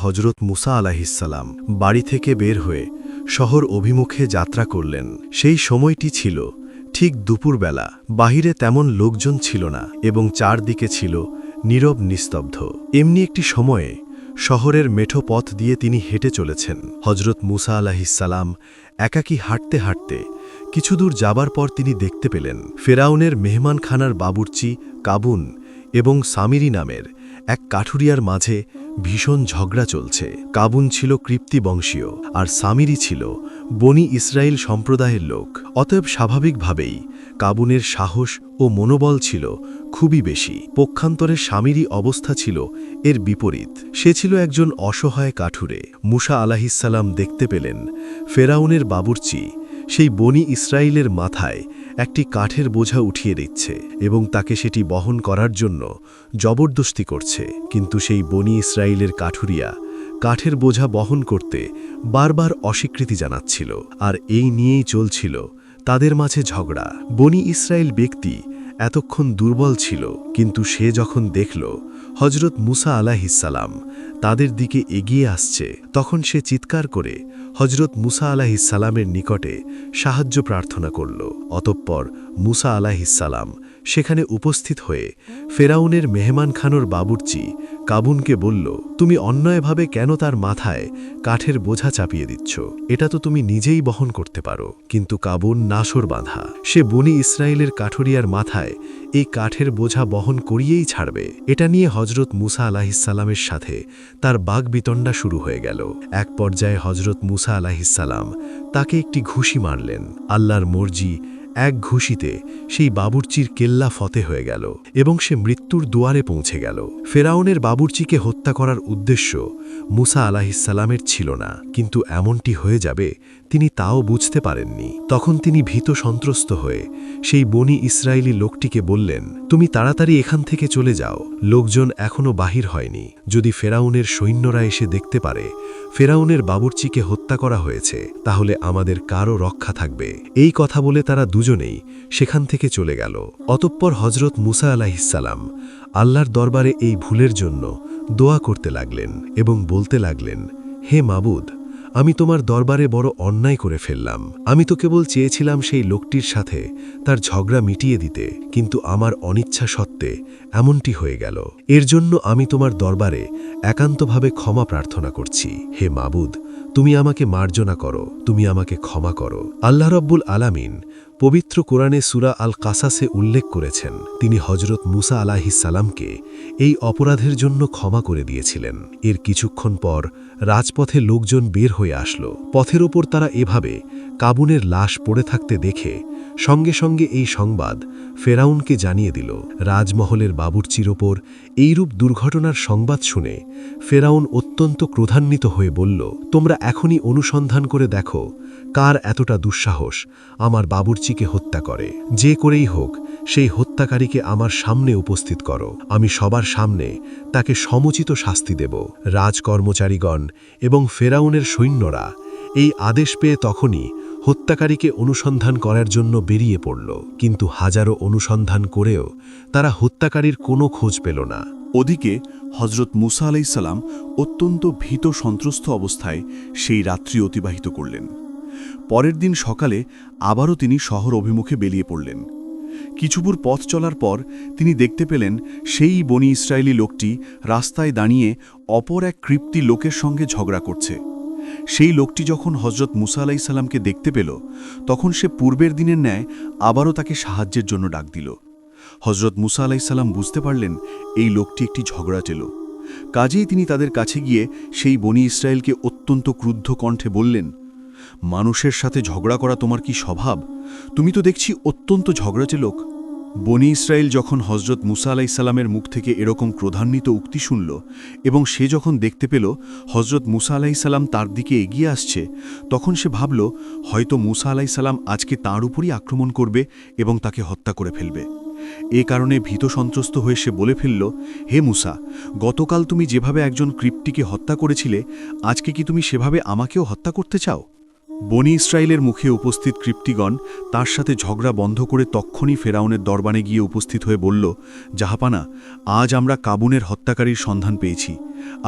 হজরত মুসা আলাহিসাল্লাম বাড়ি থেকে বের হয়ে শহর অভিমুখে যাত্রা করলেন। সেই সময়টি ছিল ঠিক দুপুরবেলা। বাহিরে তেমন লোকজন ছিল না এবং চারদিকে ছিল নীরব নিস্তব্ধ। এমনি একটি সময়ে শহরের মেঠো পথ দিয়ে তিনি হেঁটে চলেছেন। হজরত মুসা আলাহিসাল্লাম একাকী হাঁটতে হাঁটতে কিছুদূর যাবার পর তিনি দেখতে পেলেন ফেরাউনের মেহমানখানার বাবুর্চি কাবুন এবং সামিরি নামের এক কাঠুরিয়ার মাঝে ভীষণ ঝগড়া চলছে। কাবুন ছিল কৃপ্তি বংশীয় আর সামিরি ছিল বনি ইসরায়েল সম্প্রদায়ের লোক। অতএব স্বাভাবিকভাবেই কাবুনের সাহস ও মনোবল ছিল খুবই বেশি। পক্ষান্তরে সামিরি অবস্থা ছিল এর বিপরীত। সে ছিল একজন অসহায় কাঠুরে। মুসা আলাহিসাল্লাম দেখতে পেলেন ফেরাউনের বাবুর্চি সেই বনি ইসরায়েলের মাথায় একটি কাঠের বোঝা উঠিয়ে দিচ্ছে এবং তাকে সেটি বহন করার জন্য জবরদস্তি করছে। কিন্তু সেই বনি ইসরায়েলের কাঠুরিয়া কাঠের বোঝা বহন করতে বারবার অস্বীকৃতি জানাচ্ছিল, আর এই নিয়েই চলছিল তাদের মাঝে ঝগড়া। বনি ইসরায়েল ব্যক্তি এতক্ষণ দুর্বল ছিল, কিন্তু সে যখন দেখল হজরত মুসা আলাহিসাল্লাম তাদের দিকে এগিয়ে আসছে, তখন সে চিৎকার করে হজরত মুসা আলাহিসাল্লামের নিকটে সাহায্য প্রার্থনা করল। অতঃপর মুসা আলাহিসাল্লাম সেখানে উপস্থিত হয়ে ফেরাউনের মেহমানখানোর বাবুর্চি কাবুনকে বলল, তুমি অন্যায়ভাবে কেন তার মাথায় কাঠের বোঝা চাপিয়ে দিচ্ছ? এটা তো তুমি নিজেই বহন করতে পারো। কিন্তু কাবুন নাসর বাঁধা। সে বনি ইসরায়েলের কাঠুরিয়ার মাথায় এই কাঠের বোঝা বহন করিয়েই ছাড়বে। এটা নিয়ে হজরত মুসা আলাহিসাল্লামের সাথে তার বাগবিতণ্ডা শুরু হয়ে গেল। এক পর্যায়ে হজরত মুসা আলাহিসাল্লাম তাকে একটি ঘুষি মারলেন। আল্লাহর মর্জি, এক ঘুষিতে সেই বাবুর্চির কেল্লা ফতে হয়ে গেল এবং সে মৃত্যুর দুয়ারে পৌঁছে গেল। ফেরাউনের বাবুর্চিকে হত্যা করার উদ্দেশ্য মুসা আলাহিসাল্লামের ছিল না, কিন্তু এমনটি হয়ে যাবে তিনি তাও বুঝতে পারেননি। তখন তিনি ভীত সন্ত্রস্ত হয়ে সেই বনি ইসরায়েলি লোকটিকে বললেন, তুমি তাড়াতাড়ি এখান থেকে চলে যাও, লোকজন এখনও বাহির হয়নি। যদি ফেরাউনের সৈন্যরা এসে দেখতে পারে ফেরাউনের বাবুর্চিকে হত্যা করা হয়েছে, তাহলে আমাদের কারও রক্ষা থাকবে। এই কথা বলে তারা দুজনেই সেখান থেকে চলে গেল। অতঃপর হজরত মুসা আলাহিসাল্লাম আল্লাহর দরবারে এই ভুলের জন্য দোয়া করতে লাগলেন এবং বলতে লাগলেন, হে মাবুদ, আমি তোমার দরবারে বড় অন্যায় করে ফেললাম। আমি তো কেবল চেয়েছিলাম সেই লোকটির সাথে তার ঝগড়া মিটিয়ে দিতে, কিন্তু আমার অনিচ্ছা সত্ত্বে এমনটি হয়ে গেল। এর জন্য আমি তোমার দরবারে একান্তভাবে ক্ষমা প্রার্থনা করছি। হে মাবুদ, তুমি আমাকে মার্জনা করো, তুমি আমাকে ক্ষমা করো। আল্লাহ রব্বুল আলামিন পবিত্র কোরআনে সূরা আল কাসাসে উল্লেখ করেছেন, তিনি হজরত মুসা আলাহিসাল্লামকে এই অপরাধের জন্য ক্ষমা করে দিয়েছিলেন। এর কিছুক্ষণ পর রাজপথে লোকজন বের হয়ে আসলো। পথের ওপর তারা এভাবে কাবুনের লাশ পড়ে থাকতে দেখে সঙ্গে সঙ্গে এই সংবাদ ফেরাউনকে জানিয়ে দিল। রাজমহলের বাবুর্চির ওপর এইরূপ দুর্ঘটনার সংবাদ শুনে ফেরাউন অত্যন্ত ক্রোধান্বিত হয়ে বলল, তোমরা এখনই অনুসন্ধান করে দেখো কার এতটা দুঃসাহস আমার বাবুর্চিকে হত্যা করে। যে করেই হোক সেই হত্যাকারীকে আমার সামনে উপস্থিত করো। আমি সবার সামনে তাকে সমুচিত শাস্তি দেব। রাজকর্মচারীগণ এবং ফেরাউনের সৈন্যরা এই আদেশ পেয়ে তখনই হত্যাকারীকে অনুসন্ধান করার জন্য বেরিয়ে পড়ল, কিন্তু হাজারো অনুসন্ধান করেও তারা হত্যাকারীর কোনো খোঁজ পেল না। ওদিকে হজরত মুসা আলাইসাল্লাম অত্যন্ত ভীত সন্ত্রস্ত অবস্থায় সেই রাত্রি অতিবাহিত করলেন। পরের দিন সকালে আবারও তিনি শহর অভিমুখে বেরিয়ে পড়লেন। কিছুদূর পথ চলার পর তিনি দেখতে পেলেন সেই বনি ইসরায়েলি লোকটি রাস্তায় দাঁড়িয়ে অপর এক কৃপ্তি লোকের সঙ্গে ঝগড়া করছে। সেই লোকটি যখন হজরত মুসা আলাইসাল্লামকে দেখতে পেল, তখন সে পূর্বের দিনের ন্যায় আবারও তাকে সাহায্যের জন্য ডাক দিল। হজরত মুসা আলাইসাল্লাম বুঝতে পারলেন এই লোকটি একটি ঝগড়াটেলো। কাজেই তিনি তাদের কাছে গিয়ে সেই বনি ইসরায়েলকে অত্যন্ত ক্রুদ্ধ কণ্ঠে বললেন, মানুষের সাথে ঝগড়া করা তোমার কি স্বভাব? তুমি তো দেখছি অত্যন্ত ঝগড়াটে লোক। বনি ইসরায়েল যখন হজরত মুসা আলাইসাল্লামের মুখ থেকে এরকম ক্রোধান্বিত উক্তি শুনল এবং সে যখন দেখতে পেল হজরত মুসা আলাইসাল্লাম তার দিকে এগিয়ে আসছে, তখন সে ভাবল হয়তো মুসা আলাইসাল্লাম আজকে তাঁর উপরই আক্রমণ করবে এবং তাকে হত্যা করে ফেলবে। এ কারণে ভীত সন্ত্রস্ত হয়ে সে বলে ফেলল, হে মুসা, গতকাল তুমি যেভাবে একজন কৃপ্তিকে হত্যা করেছিলে, আজকে কি তুমি সেভাবে আমাকেও হত্যা করতে চাও? বনি ইসরায়েলের মুখে উপস্থিত কৃপ্তিগণ তার সাথে ঝগড়া বন্ধ করে তক্ষণই ফেরাউনের দরবারে গিয়ে উপস্থিত হয়ে বলল, জাহাপানা, আজ আমরা কাবুনের হত্যাকারীর সন্ধান পেয়েছি,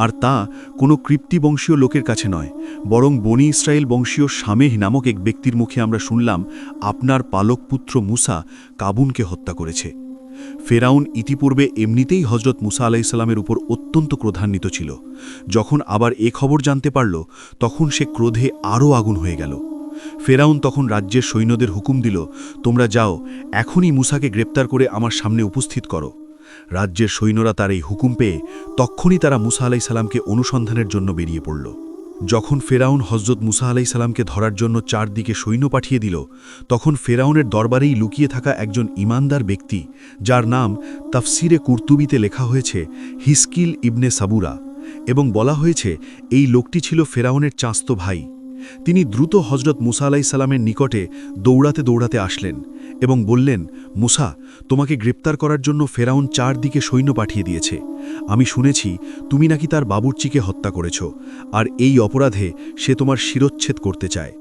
আর তা কোনো কৃপ্তি বংশীয় লোকের কাছে নয়, বরং বনি ইসরায়েল বংশীয় শামেহ নামক এক ব্যক্তির মুখে আমরা শুনলাম আপনার পালক পুত্র মুসা কাবুনকে হত্যা করেছে। ফেরাউন ইতিপূর্বে এমনিতেই হজরত মুসা আলাইসাল্লামের উপর অত্যন্ত ক্রোধান্বিত ছিল। যখন আবার এ খবর জানতে পারল, তখন সে ক্রোধে আরও আগুন হয়ে গেল। ফেরাউন তখন রাজ্যের সৈন্যদের হুকুম দিল, তোমরা যাও, এখনই মুসাকে গ্রেপ্তার করে আমার সামনে উপস্থিত করো। রাজ্যের সৈন্যরা তার এই হুকুম পেয়ে তক্ষুনি তারা মুসা আলাইসাল্লামকে অনুসন্ধানের জন্য বেরিয়ে পড়ল। যখন ফেরাউন হজরত মুসা আলাইসাল্লামকে ধরার জন্য চারদিকে সৈন্য পাঠিয়ে দিল, তখন ফেরাউনের দরবারেই লুকিয়ে থাকা একজন ঈমানদার ব্যক্তি, যার নাম তাফসিরে কুরতুবিতে লেখা হয়েছে হিস্কিল ইবনে সাবুরা, এবং বলা হয়েছে এই লোকটি ছিল ফেরাউনের চাস্তো ভাই। তিনি দ্রুত হজরত মুসা আলাইসাল্লামের নিকটে দৌড়াতে দৌড়াতে আসলেন এবং বললেন, মুসা, তোমাকে গ্রেপ্তার করার জন্য ফেরাউন চারদিকে সৈন্য পাঠিয়ে দিয়েছে। আমি শুনেছি তুমি নাকি তার বাবুর্চিকে হত্যা করেছ, আর এই অপরাধে সে তোমার শিরচ্ছেদ করতে চায়।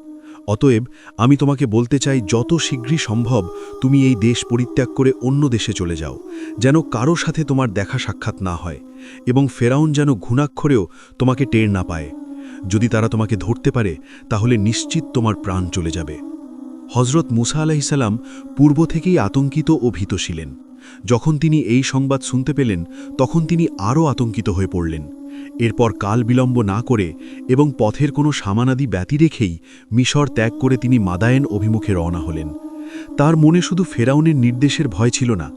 অতএব আমি তোমাকে বলতে চাই, যত শীঘ্রই সম্ভব তুমি এই দেশ পরিত্যাগ করে অন্য দেশে চলে যাও, যেন কারো সাথে তোমার দেখা সাক্ষাৎ না হয়, এবং ফেরাউন যেন ঘুণাক্ষরেও তোমাকে টের না পায়। যদি তারা তোমাকে ধরতে পারে, তাহলে নিশ্চিত তোমার প্রাণ চলে যাবে। হজরত মুসা আলাইহিসসালাম পূর্ব থেকেই আতঙ্কিত ও ভীত ছিলেন। যখন তিনি এই সংবাদ শুনতে পেলেন, তখন তিনি আরও আতঙ্কিত হয়ে পড়লেন। এরপর কাল বিলম্ব না করে এবং পথের কোনো সামানাদি ব্যতি রেখেই মিশর ত্যাগ করে তিনি মাদায়েন অভিমুখে রওনা হলেন। তার মনে শুধু ফেরাউনের নির্দেশের ভয় ছিল না,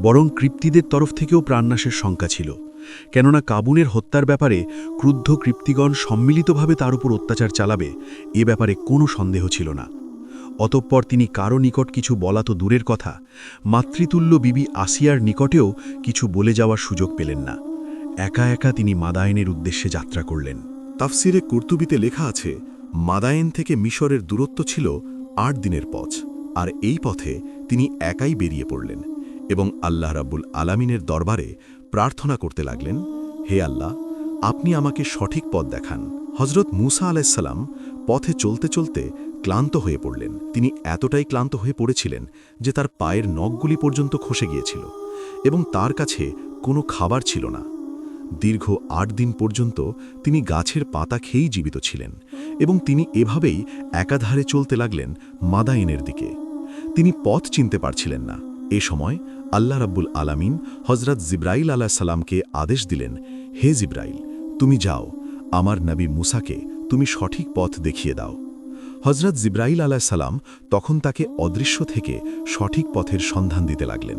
বরং কৃপ্তিদের তরফ থেকেও প্রাণনাশের শঙ্কা ছিল। কেননা কাবুনের হত্যার ব্যাপারে ক্রুদ্ধ কৃপ্তিগণ সম্মিলিতভাবে তার উপর অত্যাচার চালাবে, এ ব্যাপারে কোনো সন্দেহ ছিল না। অতঃপর তিনি কারো নিকট কিছু বলা তো দূরের কথা, মাতৃতুল্য বিবি আসিয়ার নিকটেও কিছু বলে যাওয়ার সুযোগ পেলেন না। একা একা তিনি মাদায়েনের উদ্দেশ্যে যাত্রা করলেন। তাফসিরে কুরতুবিতে লেখা আছে, মাদায়েন থেকে মিশরের দূরত্ব ছিল ৮ দিনের পথ, আর এই পথে তিনি একাই বেরিয়ে পড়লেন এবং আল্লাহ রাব্বুল আলামিনের দরবারে প্রার্থনা করতে লাগলেন, হে আল্লাহ, আপনি আমাকে সঠিক পথ দেখান। হজরত মুসা আলাইসাল্লাম পথে চলতে চলতে ক্লান্ত হয়ে পড়লেন। তিনি এতটাই ক্লান্ত হয়ে পড়েছিলেন যে তার পায়ের নখগুলি পর্যন্ত খসে গিয়েছিল এবং তার কাছে কোনো খাবার ছিল না। দীর্ঘ ৮ দিন পর্যন্ত তিনি গাছের পাতা খেয়েই জীবিত ছিলেন এবং তিনি এভাবেই একাধারে চলতে লাগলেন মাদায়েনের দিকে। তিনি পথ চিনতে পারছিলেন না। এ সময় আল্লাহ রাব্বুল আলামিন হজরত জিব্রাইল আলাইহিস সালামকে আদেশ দিলেন, হে জিব্রাইল, তুমি যাও, আমার নবী মুসাকে তুমি সঠিক পথ দেখিয়ে দাও। হজরত জিব্রাইল আলাইহিস সালাম তখন তাকে অদৃশ্য থেকে সঠিক পথের সন্ধান দিতে লাগলেন।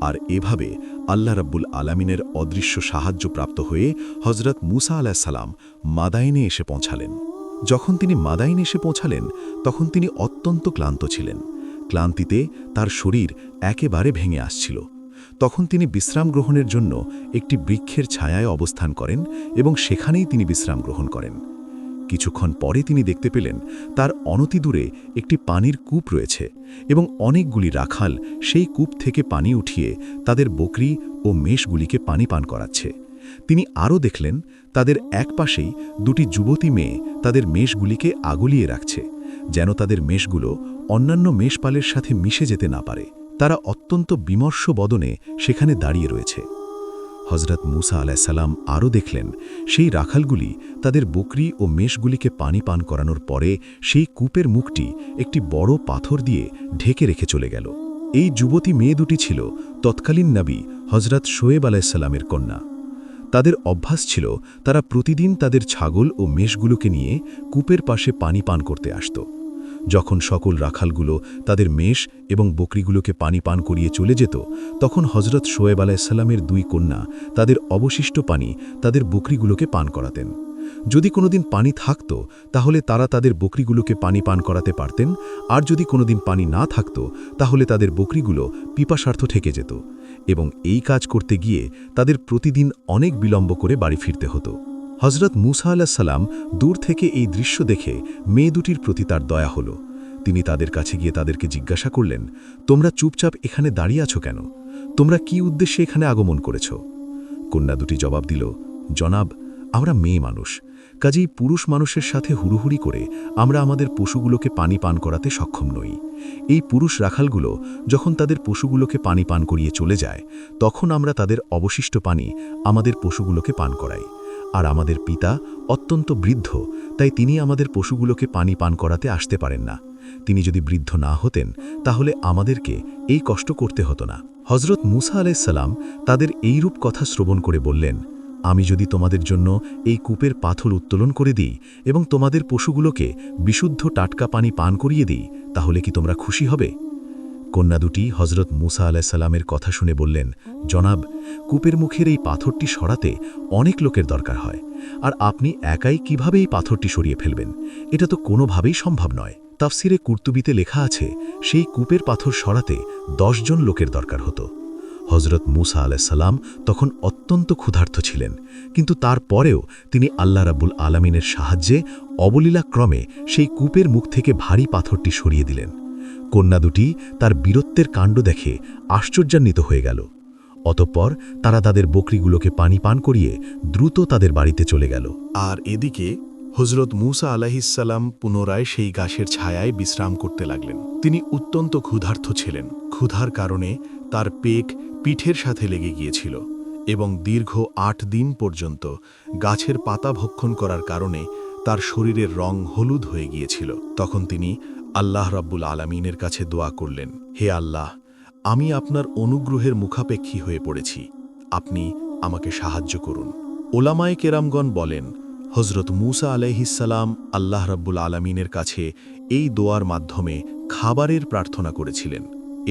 আর এভাবে আল্লাহ রাব্বুল আলামিনের অদৃশ্য সাহায্য প্রাপ্ত হয়ে হজরত মুসা আলাইহিস সালাম মাদায়েনে এসে পৌঁছালেন। যখন তিনি মাদায়েনে এসে পৌঁছালেন, তখন তিনি অত্যন্ত ক্লান্ত ছিলেন। ক্লান্তিতে তার শরীর একেবারে ভেঙে আসছিল। তখন তিনি বিশ্রাম গ্রহণের জন্য একটি বৃক্ষের ছায়ায় অবস্থান করেন এবং সেখানেই তিনি বিশ্রাম গ্রহণ করেন। কিছুক্ষণ পরে তিনি দেখতে পেলেন তার অনতিদূরে একটি পানির কূপ রয়েছে এবং অনেকগুলি রাখাল সেই কূপ থেকে পানি উঠিয়ে তাদের বকরি ও মেষগুলিকে পানি পান করাচ্ছে। তিনি আরও দেখলেন তাদের একপাশেই দুটি যুবতী মেয়ে তাদের মেষগুলিকে আগলিয়ে রাখছে, যেন তাদের মেষগুলো অন্যান্য মেষপালের সাথে মিশে যেতে না পারে। তারা অত্যন্ত বিমর্ষ বদনে সেখানে দাঁড়িয়ে রয়েছে। হজরত মুসা আলাইসাল্লাম আরও দেখলেন সেই রাখালগুলি তাদের বকরি ও মেষগুলিকে পানি পান করানোর পরে সেই কূপের মুখটি একটি বড় পাথর দিয়ে ঢেকে রেখে চলে গেল। এই যুবতী মেয়ে দুটি ছিল তৎকালীন নবী হজরত শোয়েব আলাইসাল্লামের কন্যা। তাদের অভ্যাস ছিল তারা প্রতিদিন তাদের ছাগল ও মেষগুলোকে নিয়ে কূপের পাশে পানি পান করতে আসত। যখন সকল রাখালগুলো তাদের মেষ এবং বকরিগুলোকে পানি পান করিয়ে চলে যেত, তখন হজরত শোয়েব আলাইসাল্লামের 2 কন্যা তাদের অবশিষ্ট পানি তাদের বকরিগুলোকে পান করাতেন। যদি কোনোদিন পানি থাকত, তাহলে তারা তাদের বকরিগুলোকে পানি পান করাতে পারতেন, আর যদি কোনোদিন পানি না থাকত, তাহলে তাদের বকরিগুলো পিপাসার্থ ঠেকে যেত এবং এই কাজ করতে গিয়ে তাদের প্রতিদিন অনেক বিলম্ব করে বাড়ি ফিরতে হতো। হজরত মুসা আলাইসাল্লাম দূর থেকে এই দৃশ্য দেখে মেয়ে দুটির প্রতি তার দয়া হল। তিনি তাদের কাছে গিয়ে তাদেরকে জিজ্ঞাসা করলেন, তোমরা চুপচাপ এখানে দাঁড়িয়ে আছো কেন? তোমরা কি উদ্দেশ্যে এখানে আগমন করেছ? কন্যা দুটি জবাব দিল, জনাব, আমরা মেয়ে মানুষ, কাজেই পুরুষ মানুষের সাথে হুড়ুহুড়ি করে আমরা আমাদের পশুগুলোকে পানি পান করাতে সক্ষম নই। এই পুরুষ রাখালগুলো যখন তাদের পশুগুলোকে পানি পান করিয়ে চলে যায়, তখন আমরা তাদের অবশিষ্ট পানি আমাদের পশুগুলোকে পান করাই। আর আমাদের পিতা অত্যন্ত বৃদ্ধ, তাই তিনি আমাদের পশুগুলোকে পানি পান করাতে আসতে পারেন না। তিনি যদি বৃদ্ধ না হতেন তাহলে আমাদেরকে এই কষ্ট করতে হতো না। হজরত মুসা আলাইহিস সালাম তাদের এইরূপ কথা শ্রবণ করে বললেন, আমি যদি তোমাদের জন্য এই কূপের পাথর উত্তোলন করে দিই এবং তোমাদের পশুগুলোকে বিশুদ্ধ টাটকা পানি পান করিয়ে দিই, তাহলে কি তোমরা খুশি হবে? কন্যা দুটি হজরত মুসা আলাইহিস সালামের কথা শুনে বললেন, জনাব, কূপের মুখের এই পাথরটি সরাতে অনেক লোকের দরকার হয়, আর আপনি একাই কিভাবে এই পাথরটি সরিয়ে ফেলবেন? এটা তো কোনোভাবেই সম্ভব নয়। তাফসিরে কুরতুবিতে লেখা আছে, সেই কূপের পাথর সরাতে 10 জন লোকের দরকার হতো। হজরত মুসা আলাইহিস সালাম তখন অত্যন্ত ক্ষুধার্ত ছিলেন, কিন্তু তারপরেও তিনি আল্লাহ রাব্বুল আলামিনের সাহায্যে অবলীলাক্রমে সেই কূপের মুখ থেকে ভারী পাথরটি সরিয়ে দিলেন। কন্যা দুটি তার বীরত্বের কাণ্ড দেখে আশ্চর্যান্বিত হয়ে গেল। অতঃপর তারা তাদের বকরিগুলোকে পানি পান করিয়ে দ্রুত তাদের বাড়িতে চলে গেল। আর এদিকে হজরত মুসা আলাইহিস সালাম পুনরায় সেই গাছের ছায়ায় বিশ্রাম করতে লাগলেন। তিনি অত্যন্ত ক্ষুধার্ত ছিলেন। ক্ষুধার কারণে তার পিঠের সাথে লেগে গিয়েছিল এবং দীর্ঘ 8 দিন পর্যন্ত গাছের পাতা ভক্ষণ করার কারণে তার শরীরের রং হলুদ হয়ে গিয়েছিল। তখন তিনি আল্লাহ রাব্বুল আলামিনের কাছে দোয়া করলেন, হে আল্লাহ, আমি আপনার অনুগ্রহের মুখাপেক্ষী হয়ে পড়েছি, আপনি আমাকে সাহায্য করুন। ওলামায়ে কেরামগণ বলেন, হজরত মুসা আলাইহিস সালাম আল্লাহ রাব্বুল আলামিনের কাছে এই দোয়ার মাধ্যমে খাবারের প্রার্থনা করেছিলেন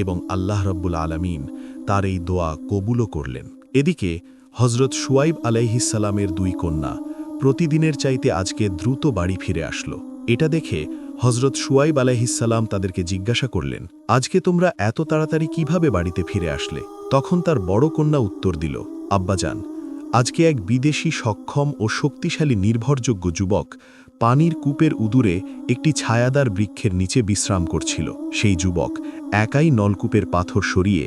এবং আল্লাহ রাব্বুল আলামিন তার এই দোয়া কবুলও করলেন। এদিকে হজরত শুয়াইব আলাইহিস সালামের 2 কন্যা প্রতিদিনের চাইতে আজকে দ্রুত বাড়ি ফিরে আসলো। এটা দেখে হজরত শুয়াইব আলাইহিস সালাম তাদেরকে জিজ্ঞাসা করলেন, আজকে তোমরা এত তাড়াতাড়ি কিভাবে বাড়িতে ফিরে আসলে? তখন তার বড় কন্যা উত্তর দিল, আব্বাজান, আজকে এক বিদেশি সক্ষম ও শক্তিশালী নির্ভরযোগ্য যুবক পানির কূপের উদূরে একটি ছায়াদার বৃক্ষের নিচে বিশ্রাম করছিল। সেই যুবক একাই নলকূপের পাথর সরিয়ে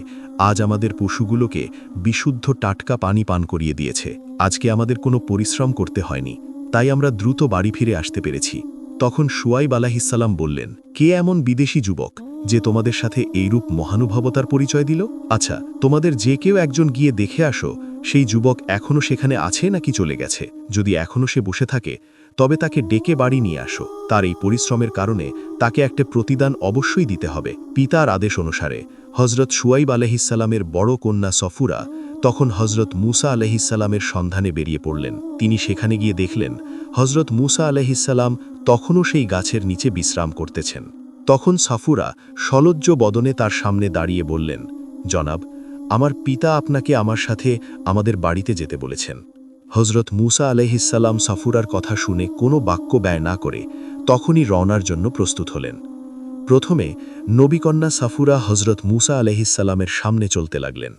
আজ আমাদের পশুগুলোকে বিশুদ্ধ টাটকা পানি পান করিয়ে দিয়েছে। আজকে আমাদের কোনো পরিশ্রম করতে হয়নি, তাই আমরা দ্রুত বাড়ি ফিরে আসতে পেরেছি। তখন শুয়াইব আলাইহিস সালাম বললেন, কে এমন বিদেশি যুবক যে তোমাদের সাথে এইরূপ মহানুভবতার পরিচয় দিল? আচ্ছা, তোমাদের যে কেউ একজন গিয়ে দেখে আসো সেই যুবক এখনও সেখানে আছে নাকি চলে গেছে। যদি এখনও সে বসে থাকে তবে তাকে ডেকে বাড়ি নিয়ে আসো। তার এই পরিশ্রমের কারণে তাকে একটা প্রতিদান অবশ্যই দিতে হবে। পিতার আদেশ অনুসারে হজরত শুয়াইব আলাইহিস সালামের বড় কন্যা সফুরা তখন হজরত মুসা আলাইহিস সালামের সন্ধানে বেরিয়ে পড়লেন। তিনি সেখানে গিয়ে দেখলেন হজরত মুসা আলাইহিস সালাম তখনও সেই গাছের নিচে বিশ্রাম করতেছেন। তখন সফুরা সলজ্জ বদনে তার সামনে দাঁড়িয়ে বললেন, জনাব, আমার পিতা আপনাকে আমার সাথে আমাদের বাড়িতে যেতে বলেছেন। হজরত মুসা আলাইহিস সালাম সফুরার কথা শুনে কোনো বাক্য ব্যয় না করে তখনই রওনার জন্য প্রস্তুত হলেন। প্রথমে নবীকন্যা সফুরা হজরত মুসা আলাইহিস সালামের সামনে চলতে লাগলেন।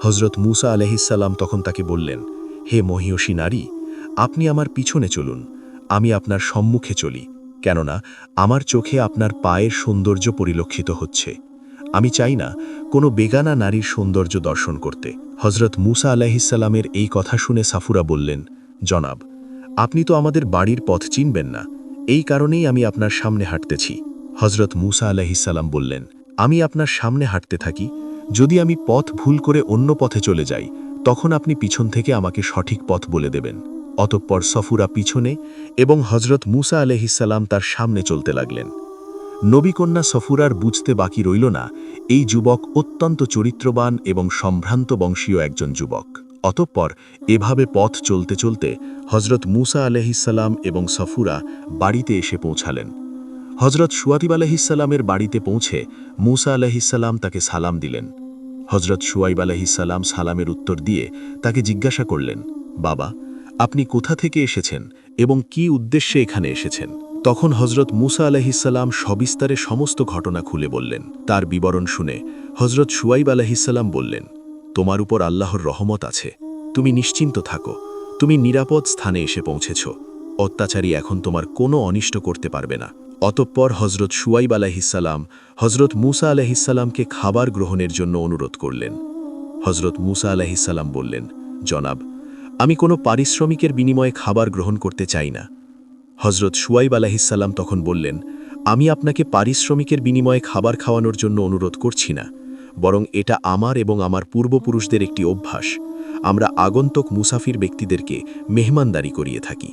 হজরত মুসা আলাইহিস সালাম তখন তাকে বললেন, হে মহিয়সী নারী, আপনি আমার পিছনে চলুন, আমি আপনার সম্মুখে চলি, কেননা আমার চোখে আপনার পায়ের সৌন্দর্য পরিলক্ষিত হচ্ছে। আমি চাই না কোনো বেগানা নারীর সৌন্দর্য দর্শন করতে। হজরত মুসা আলাইহিস সালামের এই কথা শুনে সাফুরা বললেন, জনাব, আপনি তো আমাদের বাড়ির পথ চিনবেন না, এই কারণেই আমি আপনার সামনে হাঁটতেছি। হজরত মুসা আলাইহিস সালাম বললেন, আমি আপনার সামনে হাঁটতে থাকি, যদি আমি পথ ভুল করে অন্য পথে চলে যাই তখন আপনি পিছন থেকে আমাকে সঠিক পথ বলে দেবেন। অতঃপর সফুরা পিছনে এবং হজরত মুসা আলাইহিস সালাম তার সামনে চলতে লাগলেন। নবীকন্যা সফুরার বুঝতে বাকি রইল না এই যুবক অত্যন্ত চরিত্রবান এবং সম্ভ্রান্ত বংশীয় একজন যুবক। অতঃপর এভাবে পথ চলতে চলতে হজরত মুসা আলাইহিস সালাম এবং সফুরা বাড়িতে এসে পৌঁছালেন। হজরত শুয়াইব আলাইহিস সালামের বাড়িতে পৌঁছে মুসা আলাইহিস সালাম তাকে সালাম দিলেন। হজরত শুয়াইব আলাইহিস সালাম সালামের উত্তর দিয়ে তাকে জিজ্ঞাসা করলেন, বাবা, আপনি কোথা থেকে এসেছেন এবং কি উদ্দেশ্যে এখানে এসেছেন? তখন হজরত মুসা আলাইহিস সালাম সবিস্তারে সমস্ত ঘটনা খুলে বললেন। তার বিবরণ শুনে হজরত শুয়াইব আলাইহিস সালাম বললেন, তোমার উপর আল্লাহর রহমত আছে, তুমি নিশ্চিন্ত থাকো, তুমি নিরাপদ স্থানে এসে পৌঁছেছ, অত্যাচারী এখন তোমার কোনো অনিষ্ট করতে পারবে না। অতঃপর হজরত শুয়াইব আলাইহিস সালাম হজরত মুসা আলাইহিস সালামকে খাবার গ্রহণের জন্য অনুরোধ করলেন। হজরত মুসা আলাইহিস সালাম বললেন, জনাব, আমি কোনো পারিশ্রমিকের বিনিময়ে খাবার গ্রহণ করতে চাই না। হজরত শুয়াইব আলাইহিসসালাম তখন বললেন, আমি আপনাকে পারিশ্রমিকের বিনিময়ে খাবার খাওয়ানোর জন্য অনুরোধ করছি না, বরং এটা আমার এবং আমার পূর্বপুরুষদের একটি অভ্যাস। আমরা আগন্তুক মুসাফির ব্যক্তিদেরকে মেহমানদারি করিয়ে থাকি।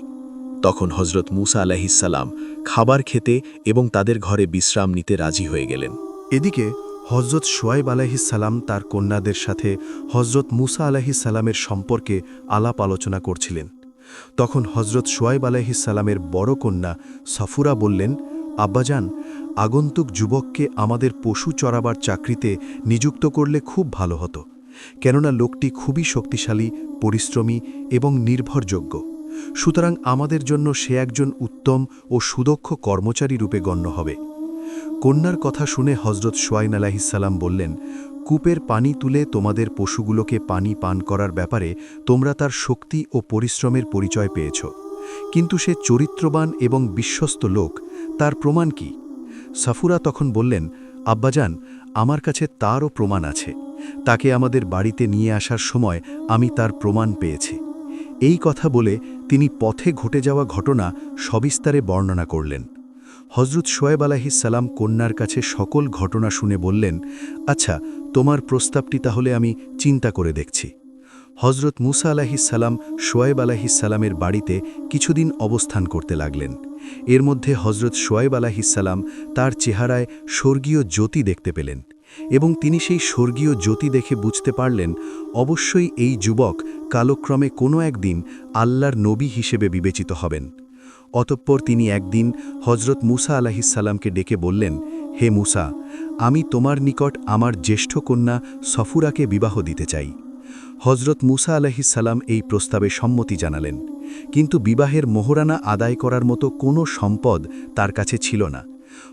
তখন হজরত মুসা আলাইহিসসালাম খাবার খেতে এবং তাদের ঘরে বিশ্রাম নিতে রাজি হয়ে গেলেন। এদিকে হজরত শুয়াইব আলাইহিসসালাম তার কন্যাদের সাথে হজরত মুসা আলাইহিসসালামের সম্পর্কে আলাপ আলোচনা করছিলেন। তখন হজরত শুয়াইব আলাইহিসসালামের বড় কন্যা সফুরা বললেন, আব্বাজান, আগন্তুক যুবককে আমাদের পশু চরাবার চাকরিতে নিযুক্ত করলে খুব ভালো হতো, কেননা লোকটি খুবই শক্তিশালী, পরিশ্রমী এবং নির্ভরযোগ্য। সুতরাং আমাদের জন্য সে একজন উত্তম ও সুদক্ষ কর্মচারী রূপে গণ্য হবে। কন্যার কথা শুনে হজরত শুয়াইব আলাইহিসসালাম বললেন, কূপের পানি তুলে তোমাদের পশুগুলোকে পানি পান করার ব্যাপারে তোমরা তার শক্তি ও পরিশ্রমের পরিচয় পেয়েছ, কিন্তু সে চরিত্রবান এবং বিশ্বস্ত লোক, তার প্রমাণ কি? সাফুরা তখন বললেন, আব্বাজান, আমার কাছে তারও প্রমাণ আছে। তাকে আমাদের বাড়িতে নিয়ে আসার সময় আমি তার প্রমাণ পেয়েছি। এই কথা বলে তিনি পথে ঘটে যাওয়া ঘটনা সবিস্তারে বর্ণনা করলেন। হজরত শুয়াইব আলাইহিসসালাম কন্যার কাছে সকল ঘটনা শুনে বললেন, আচ্ছা, তোমার প্রস্তাবটি তাহলে আমি চিন্তা করে দেখছি। হজরত মুসা আলাইহিসসালাম শুয়াইব আলাইহিসসালামের বাড়িতে কিছুদিন অবস্থান করতে লাগলেন। এর মধ্যে হজরত শুয়াইব আলাইহিসসালাম তার চেহারায় স্বর্গীয় জ্যোতি দেখতে পেলেন এবং তিনি সেই স্বর্গীয় জ্যোতি দেখে বুঝতে পারলেন অবশ্যই এই যুবক কালক্রমে কোনো একদিন আল্লাহর নবী হিসেবে বিবেচিত হবেন। অতঃপর তিনি একদিন হজরত মুসা আলাইহিসসালামকে ডেকে বললেন, হে মুসা, আমি তোমার নিকট আমার জ্যেষ্ঠ কন্যা সফুরাকে বিবাহ দিতে চাই। হজরত মুসা আলাইহিসসালাম এই প্রস্তাবে সম্মতি জানালেন, কিন্তু বিবাহের মোহরানা আদায় করার মতো কোনো সম্পদ তার কাছে ছিল না।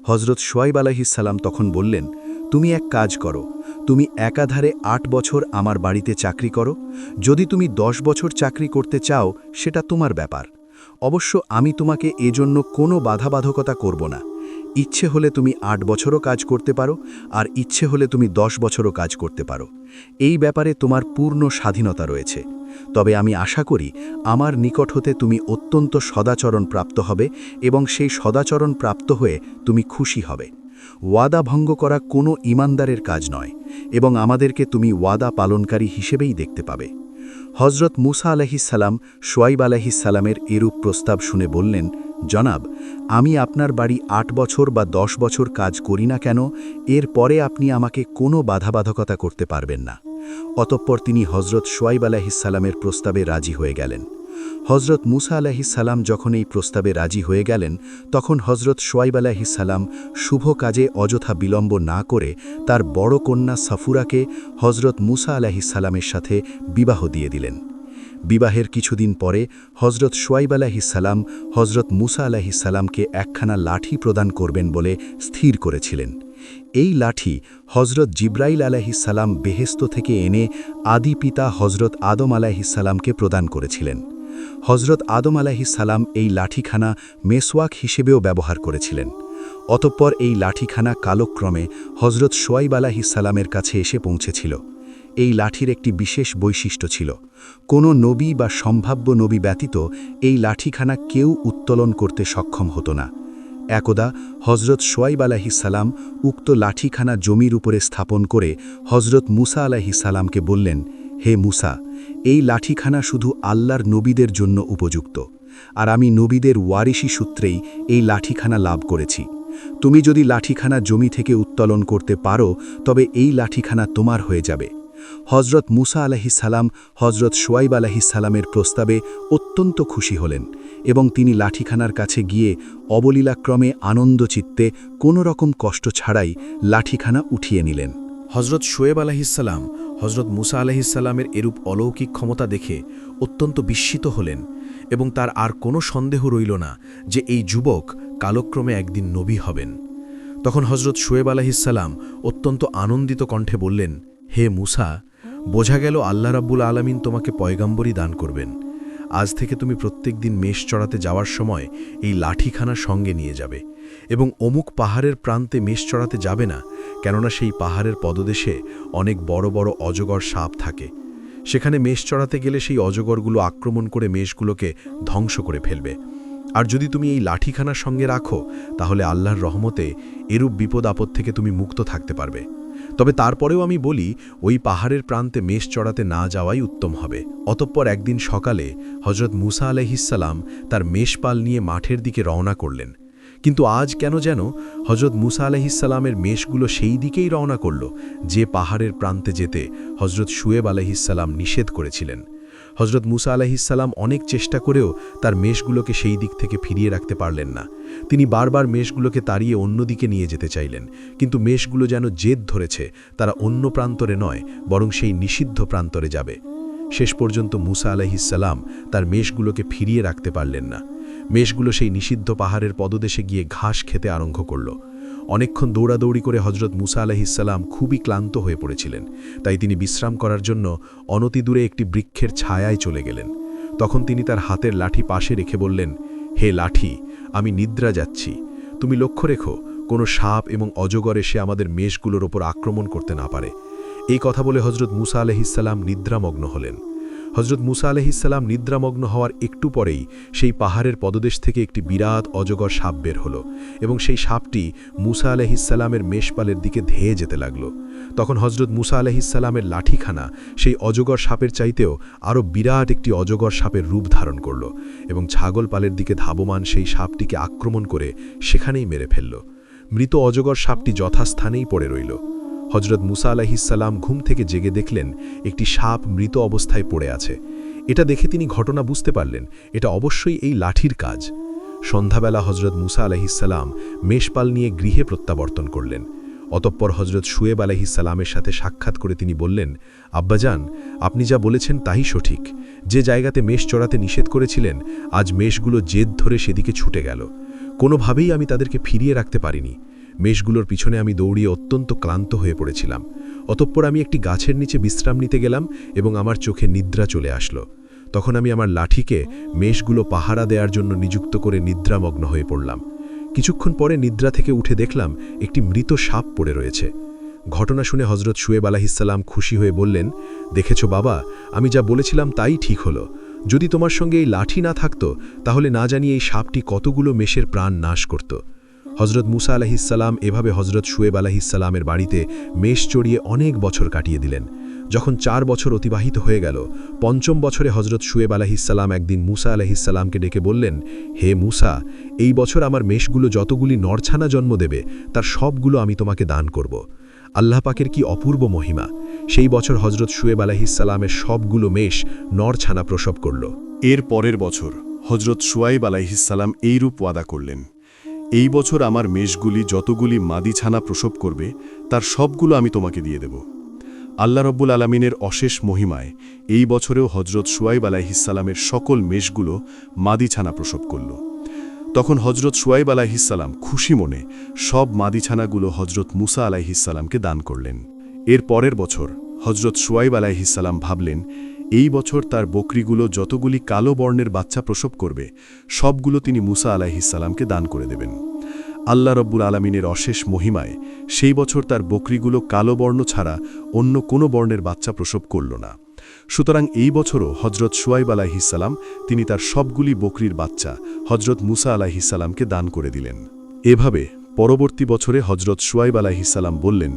হজরত শুয়াইব আলাইহিসসালাম তখন বললেন, তুমি এক কাজ করো, তুমি একাধারে 8 বছর আমার বাড়িতে চাকরি করো। যদি তুমি 10 বছর চাকরি করতে চাও সেটা তোমার ব্যাপার। অবশ্য আমি তোমাকে এজন্য কোনো বাধাবাধকতা করব না। ইচ্ছে হলে তুমি 8 বছরও কাজ করতে পারো, আর ইচ্ছে হলে তুমি 10 বছরও কাজ করতে পারো। এই ব্যাপারে তোমার পূর্ণ স্বাধীনতা রয়েছে। তবে আমি আশা করি আমার নিকট হতে তুমি অত্যন্ত সদাচরণ প্রাপ্ত হবে এবং সেই সদাচরণ প্রাপ্ত হয়ে তুমি খুশি হবে। ওয়াদা ভঙ্গ করা কোনো ইমানদারের কাজ নয় এবং আমাদেরকে তুমি ওয়াদা পালনকারী হিসেবেই দেখতে পাবে। হজরত মুসা আলাইহিসসালাম শুয়াইব আলাইহিসসালামের এরূপ প্রস্তাব শুনে বললেন, জনাব, আমি আপনার বাড়ি 8 বছর বা 10 বছর কাজ করি না কেন, এর পরে আপনি আমাকে কোনো বাধাবাধকতা করতে পারবেন না। অতঃপর তিনি হজরত শুয়াইব আলাইহিসসালামের প্রস্তাবে রাজি হয়ে গেলেন। হজরত মুসা আলাইহিসসালাম যখন এই প্রস্তাবে রাজি হয়ে গেলেন, তখন হজরত শুয়াইব আলাইহিসসালাম শুভ কাজে অযথা বিলম্ব না করে তার বড় কন্যা সফুরাকে হজরত মুসা আলাইহিসসালামের সাথে বিবাহ দিয়ে দিলেন। বিবাহের কিছুদিন পরে হজরত শুয়াইব আলাইহিসসালাম হজরত মুসা আলাইহিসসালামকে একখানা লাঠি প্রদান করবেন বলে স্থির করেছিলেন। এই লাঠি হজরত জিব্রাইল আলাইহিসসালাম বেহেস্ত থেকে এনে আদি পিতা হজরত আদম আলাইহিসসালামকে প্রদান করেছিলেন। হজরত আদম আলাইহিসসালাম এই লাঠিখানা মেসওয়াক হিসেবেও ব্যবহার করেছিলেন। অতঃপর এই লাঠিখানা কালক্রমে হজরত শুয়াইব আলাইহিসসালামের কাছে এসে পৌঁছেছিল। এই লাঠির একটি বিশেষ বৈশিষ্ট্য ছিল, কোনো নবী বা সম্ভাব্য নবী ব্যতীত এই লাঠিখানা কেউ উত্তোলন করতে সক্ষম হতো না। একদা হজরত শুয়াইব আলাইহিসসালাম উক্ত লাঠিখানা জমির উপরে স্থাপন করে হজরত মুসা আলাইহিসসালামকে বললেন, হে মুসা, এই লাঠিখানা শুধু আল্লাহর নবীদের জন্য উপযুক্ত, আর আমি নবীদের ওয়ারিশি সূত্রেই এই লাঠিখানা লাভ করেছি। তুমি যদি লাঠিখানা জমি থেকে উত্তোলন করতে পারো তবে এই লাঠিখানা তোমার হয়ে যাবে। হজরত মুসা আলাইহিসসালাম হজরত শুয়াইব আলাইহিসসালামের প্রস্তাবে অত্যন্ত খুশি হলেন এবং তিনি লাঠিখানার কাছে গিয়ে অবলীলাক্রমে আনন্দচিত্তে কোনো রকম কষ্ট ছাড়াই লাঠিখানা উঠিয়ে নিলেন। হজরত শুয়েব আলাইহিসসালাম হজরত মুসা আলাইহিসসালামের এরূপ অলৌকিক ক্ষমতা দেখে অত্যন্ত বিস্মিত হলেন এবং তার আর কোনো সন্দেহ রইল না যে এই যুবক কালক্রমে একদিন নবী হবেন। তখন হজরত শুয়েব আলাইহিসসালাম অত্যন্ত আনন্দিত কণ্ঠে বললেন, হে মুসা, বোঝা গেল আল্লাহ রাব্বুল আলামিন তোমাকে পয়গাম্বরী দান করবেন। আজ থেকে তুমি প্রত্যেক দিন মেষ চড়াতে যাওয়ার সময় এই লাঠিখানা সঙ্গে নিয়ে যাবে এবং অমুক পাহাড়ের প্রান্তে মেষ চড়াতে যাবে না, কেননা সেই পাহাড়ের পদদেশে অনেক বড় বড় অজগর সাপ থাকে। সেখানে মেষ চড়াতে গেলে সেই অজগরগুলো আক্রমণ করে মেষগুলোকে ধ্বংস করে ফেলবে। আর যদি তুমি এই লাঠিখানার সঙ্গে রাখো তাহলে আল্লাহর রহমতে এরূপ বিপদ আপদ থেকে তুমি মুক্ত থাকতে পারবে। তবে তারপরেও আমি বলি, ওই পাহাড়ের প্রান্তে মেষ চড়াতে না যাওয়াই উত্তম হবে। অতঃপর একদিন সকালে হজরত মুসা আলাইহিসসালাম তার মেষপাল নিয়ে মাঠের দিকে রওনা করলেন। কিন্তু আজ কেন যেন হজরত মুসা আলাইহিসসালামের মেষগুলো সেই দিকেই রওনা করল যে পাহাড়ের প্রান্তে যেতে হজরত শুয়েব আলাইহিসসালাম নিষেধ করেছিলেন। হজরত মুসা আলাইহিসসালাম অনেক চেষ্টা করেও তার মেষগুলোকে সেই দিক থেকে ফিরিয়ে রাখতে পারলেন না। তিনি বারবার মেষগুলোকে তাড়িয়ে অন্যদিকে নিয়ে যেতে চাইলেন, কিন্তু মেষগুলো যেন জেদ ধরেছে তারা অন্য প্রান্তরে নয় বরং সেই নিষিদ্ধ প্রান্তরে যাবে। শেষ পর্যন্ত মুসা আলাইহিসসালাম তার মেষগুলোকে ফিরিয়ে রাখতে পারলেন না। মেষগুলো সেই নিষিদ্ধ পাহাড়ের পদদেশে গিয়ে ঘাস খেতে আরম্ভ করল। অনেকক্ষণ দৌড়াদৌড়ি করে হজরত মুসা আলাইহিসসালাম খুবই ক্লান্ত হয়ে পড়েছিলেন, তাই তিনি বিশ্রাম করার জন্য অনতিদূরে একটি বৃক্ষের ছায়ায় চলে গেলেন। তখন তিনি তার হাতের লাঠি পাশে রেখে বললেন, হে লাঠি, আমি নিদ্রা যাচ্ছি, তুমি লক্ষ্য রেখো কোনো সাপ এবং অজগর এসে আমাদের মেষগুলোর ওপর আক্রমণ করতে না পারে। এই কথা বলে হজরত মুসা আলাইহিসসালাম নিদ্রামগ্ন হলেন। হজরত মুসা আলাইহিসসালাম নিদ্রামগ্ন হওয়ার একটু পরেই সেই পাহাড়ের পদদেশ থেকে একটি বিরাট অজগর সাপ বের হলো এবং সেই সাপটি মুসা আলাইহিসসালামের মেষপালের দিকে ধেয়ে যেতে লাগল। তখন হজরত মুসা আলাইহিসসালামের লাঠিখানা সেই অজগর সাপের চাইতেও আরও বিরাট একটি অজগর সাপের রূপ ধারণ করল এবং ছাগল পালের দিকে ধাবমান সেই সাপটিকে আক্রমণ করে সেখানেই মেরে ফেলল। মৃত অজগর সাপটি যথাস্থানেই পড়ে রইল। হজরত মুসা আলাইহিসসালাম ঘুম থেকে জেগে দেখলেন একটি সাপ মৃত অবস্থায় পড়ে আছে। এটা দেখে তিনি ঘটনা বুঝতে পারলেন এটা অবশ্যই এই লাঠির কাজ। সন্ধ্যাবেলা হজরত মুসা আলাইহিসসালাম মেষপাল নিয়ে গৃহে প্রত্যাবর্তন করলেন। অতঃপর হজরত শুয়েব আলাইহিসসালামের সাথে সাক্ষাৎ করে তিনি বললেন, আব্বাজান, আপনি যা বলেছেন তাই সঠিক। যে জায়গাতে মেষ চড়াতে নিষেধ করেছিলেন আজ মেষগুলো জেদ ধরে সেদিকে ছুটে গেল। কোনোভাবেই আমি তাদেরকে ফিরিয়ে রাখতে পারিনি। মেষগুলোর পিছনে আমি দৌড়িয়ে অত্যন্ত ক্লান্ত হয়ে পড়েছিলাম। অতঃপর আমি একটি গাছের নিচে বিশ্রাম নিতে গেলাম এবং আমার চোখে নিদ্রা চলে আসলো। তখন আমি আমার লাঠিকে মেষগুলো পাহারা দেওয়ার জন্য নিযুক্ত করে নিদ্রামগ্ন হয়ে পড়লাম। কিছুক্ষণ পরে নিদ্রা থেকে উঠে দেখলাম একটি মৃত সাপ পড়ে রয়েছে। ঘটনা শুনে হজরত শুয়েব আলাইহিসসালাম খুশি হয়ে বললেন, দেখেছো বাবা, আমি যা বলেছিলাম তাই ঠিক হলো। যদি তোমার সঙ্গে এই লাঠি না থাকতো তাহলে না জানি এই সাপটি কতগুলো মেষের প্রাণ নাশ করত। হজরত মুসা আলাইহিসসালাম এভাবে হজরত শুয়েব আলাইহিসসালামের বাড়িতে মেষ চড়িয়ে অনেক বছর কাটিয়ে দিলেন। যখন 4 বছর অতিবাহিত হয়ে গেল, 5ম বছরে হজরত শুয়েব আলাইহিসসালাম একদিন মুসা আলাইহিসসালামকে ডেকে বললেন, হে মুসা, এই বছর আমার মেষগুলো যতগুলি নরছানা জন্ম দেবে তার সবগুলো আমি তোমাকে দান করব। আল্লাহ পাকের কি অপূর্ব মহিমা! সেই বছর হজরত শুয়েব আলাইহিসসালামের সবগুলো মেষ নরছানা প্রসব করল। এর পরের বছর হজরত শুয়াইব আলাইহিসসালাম এইরূপ ওয়াদা করলেন, এই বছর আমার মেষগুলি যতগুলি মাদি ছানা প্রসব করবে তার সবগুলো আমি তোমাকে দিয়ে দেব। আল্লাহ রব্বুল আলামিনের অশেষ মহিমায় এই বছরেও হজরত শুয়াইব আলাইহিসসালামের সকল মেষগুলো মাদি ছানা প্রসব করল। তখন হজরত শুয়াইব আলাইহিসসালাম খুশি মনে সব মাদি ছানাগুলো হজরত মুসা আলাইহিসসালামকে দান করলেন। এর পরের বছর হজরত শুয়াইব আলাইহিসসালাম ভাবলেন, এই বছর তার বকরিগুলো যতগুলি কালো বর্ণের বাচ্চা প্রসব করবে সবগুলো তিনি মুসা আলাইহিসসালামকে দান করে দেবেন। আল্লাহ রব্বুল আলামিনের অশেষ মহিমায় সেই বছর তার বকরিগুলো কালো বর্ণ ছাড়া অন্য কোনো বর্ণের বাচ্চা প্রসব করল না। সুতরাং এই বছরও হজরত শুয়াইব আলাইহিসসালাম তিনি তার সবগুলি বকরির বাচ্চা হজরত মুসা আলাইহিসসালামকে দান করে দিলেন। এভাবে পরবর্তী বছরে হজরত শুয়াইব আলাইহিসসালাম বললেন,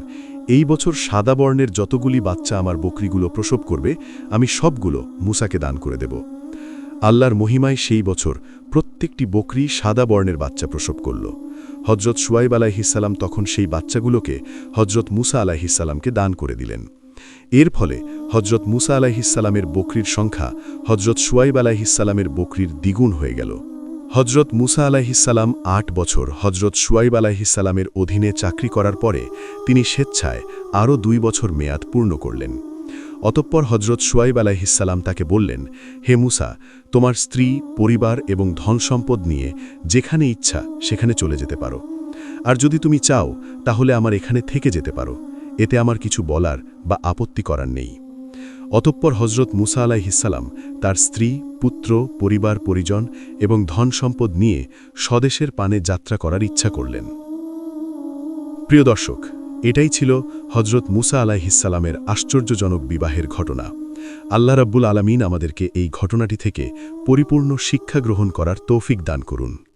এই বছর সাদা বর্ণের যতগুলি বাচ্চা আমার বকরিগুলো প্রসব করবে আমি সবগুলো মুসাকে দান করে দেব। আল্লাহর মহিমায় সেই বছর প্রত্যেকটি বকরি সাদা বর্ণের বাচ্চা প্রসব করল। হজরত শুয়াইব আলাইহিসসালাম তখন সেই বাচ্চাগুলোকে হজরত মুসা আলাইহিসসালামকে দান করে দিলেন। এর ফলে হজরত মুসা আলাইহিসসালামের বকরির সংখ্যা হজরত শুয়াইব আলাইহিসসালামের বকরির দ্বিগুণ হয়ে গেল। হজরত মুসা আলাইহিসসালাম 8 বছর হজরত শুয়াইব আলাইহিসসালামের অধীনে চাকরি করার পরে তিনি স্বেচ্ছায় আরও 2 বছর মেয়াদ পূর্ণ করলেন। অতঃপর হজরত শুয়াইব আলাইহিসসালাম তাকে বললেন, হে মুসা, তোমার স্ত্রী, পরিবার এবং ধন সম্পদ নিয়ে যেখানে ইচ্ছা সেখানে চলে যেতে পারো। আর যদি তুমি চাও তাহলে আমার এখানে থেকে যেতে পারো, এতে আমার কিছু বলার বা আপত্তি করার নেই। অতঃপর হজরত মুসা আলাইহিসসালাম তার স্ত্রী, পুত্র, পরিবার পরিজন এবং ধন সম্পদ নিয়ে স্বদেশের পানে যাত্রা করার ইচ্ছা করলেন। প্রিয় দর্শক, এটাই ছিল হজরত মুসা আলাইহিসসালামের আশ্চর্যজনক বিবাহের ঘটনা। আল্লাহ রাব্বুল আলামিন আমাদেরকে এই ঘটনাটি থেকে পরিপূর্ণ শিক্ষা গ্রহণ করার তৌফিক দান করুন।